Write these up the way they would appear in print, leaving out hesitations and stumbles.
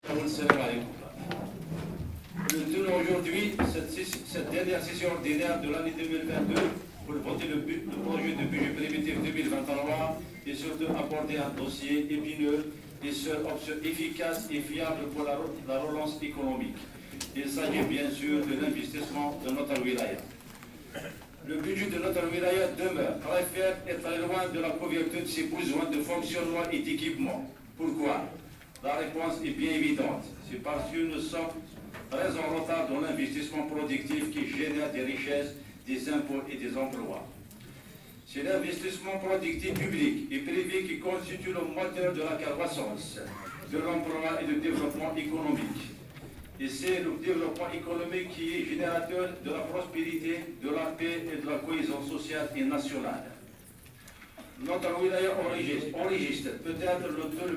Nous tenons aujourd'hui cette dernière session ordinaire de l'année 2022 pour voter le projet de budget prévisionnel 2023 et surtout aborder un dossier épineux et seule option efficace et fiable pour la relance économique. Il s'agit bien sûr de l'investissement de notre wilaya. Le budget de notre wilaya demeure très faible et très loin de la couverture de ses besoins de fonctionnement et d'équipement. Pourquoi? La réponse est bien évidente. C'est parce que nous sommes très en retard dans l'investissement productif qui génère des richesses, des impôts et des emplois. C'est l'investissement productif public et privé qui constitue le moteur de la croissance, de l'emploi et du développement économique. Et c'est le développement économique qui est générateur de la prospérité, de la paix et de la cohésion sociale et nationale. Notre wilaya enregistre peut-être le taux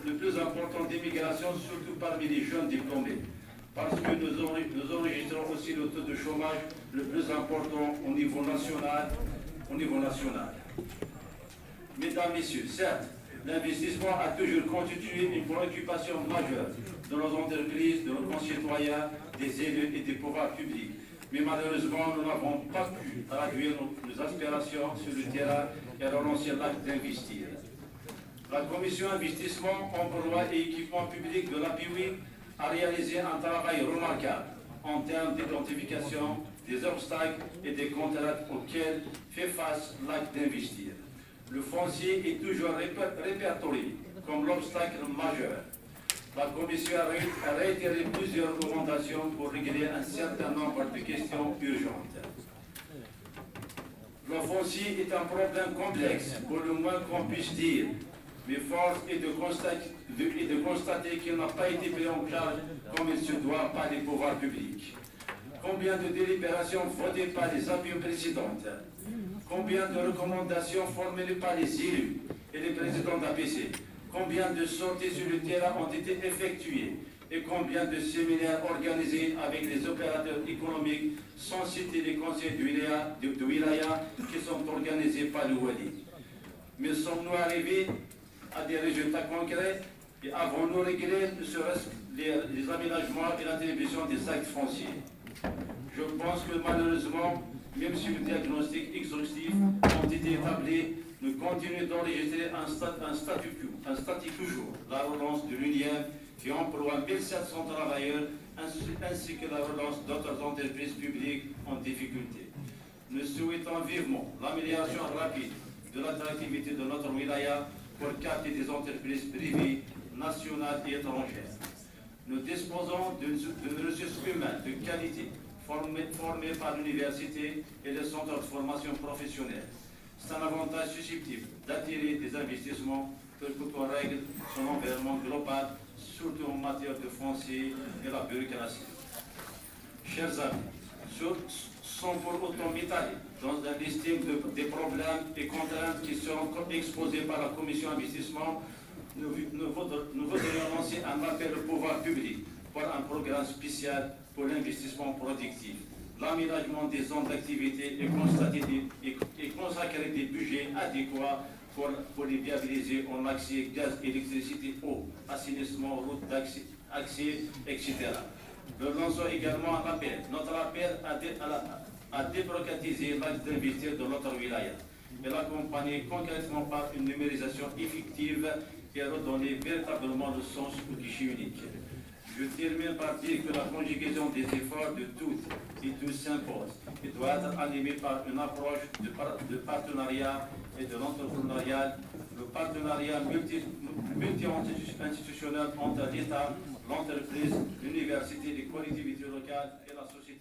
le plus important d'immigration, surtout parmi les jeunes diplômés, parce que nous enregistrons aussi le taux de chômage le plus important au niveau national. Mesdames, Messieurs, certes, l'investissement a toujours constitué une préoccupation majeure de nos entreprises, de nos concitoyens, des élus et des pouvoirs publics. Mais malheureusement, nous n'avons pas pu traduire nos aspirations sur le terrain et relancer l'acte d'investir. La Commission investissement, emploi et équipement public de l'APIWI a réalisé un travail remarquable en termes d'identification des obstacles et des contraintes auxquelles fait face l'acte d'investir. Le foncier est toujours répertorié comme l'obstacle majeur. La Commission a réitéré plusieurs recommandations pour régler un certain nombre de questions urgentes. Le foncier est un problème complexe, pour le moins qu'on puisse dire, mais force est de constater qu'il n'a pas été pris en charge comme il se doit par les pouvoirs publics. Combien de délibérations votées par les appuis précédentes? Combien de recommandations formulées par les élus et les présidents d'APC? Combien de sorties sur le terrain ont été effectuées? Et combien de séminaires organisés avec les opérateurs économiques, sans citer les conseils de wilaya qui sont organisés par le Wali? Mais sommes-nous arrivés à des résultats concrets et avons-nous réglé ne serait-ce les aménagements et l'attribution des actes fonciers? Je pense que malheureusement, même si le diagnostic exhaustif ont été établis, nous continuons d'enregistrer un statut toujours, la relance de l'Union qui emploie 1700 travailleurs ainsi que la relance d'autres entreprises publiques en difficulté. Nous souhaitons vivement l'amélioration rapide de l'attractivité de notre wilaya pour capter des entreprises privées, nationales et étrangères. Nous disposons d'une ressource humaine de qualité formée par l'université et les centres de formation professionnelle. C'est un avantage susceptible d'attirer des investissements pour qu'on règle son environnement global, surtout en matière de foncier et la bureaucratie. Chers amis, sans pour autant m'étaler dans un listing des problèmes et contraintes qui seront exposés par la Commission investissement, nous voudrions lancer un appel au pouvoir public pour un programme spécial pour l'investissement productif, l'aménagement des zones d'activité et consacrer des budgets adéquats pour les viabiliser en accès gaz, électricité, eau, assainissement, route d'accès, etc. Nous lançons également un appel. Notre appel à débureaucratiser l'acte d'investir dans notre wilaya et l'accompagner concrètement par une numérisation effective et redonner véritablement le sens au guichet unique. Je termine par dire que la conjugaison des efforts de toutes et tous s'impose et doit être animée par une approche de partenariat et de l'entrepreneuriat, le partenariat multi-institutionnel entre l'État, l'entreprise, l'université, les collectivités locales et la société.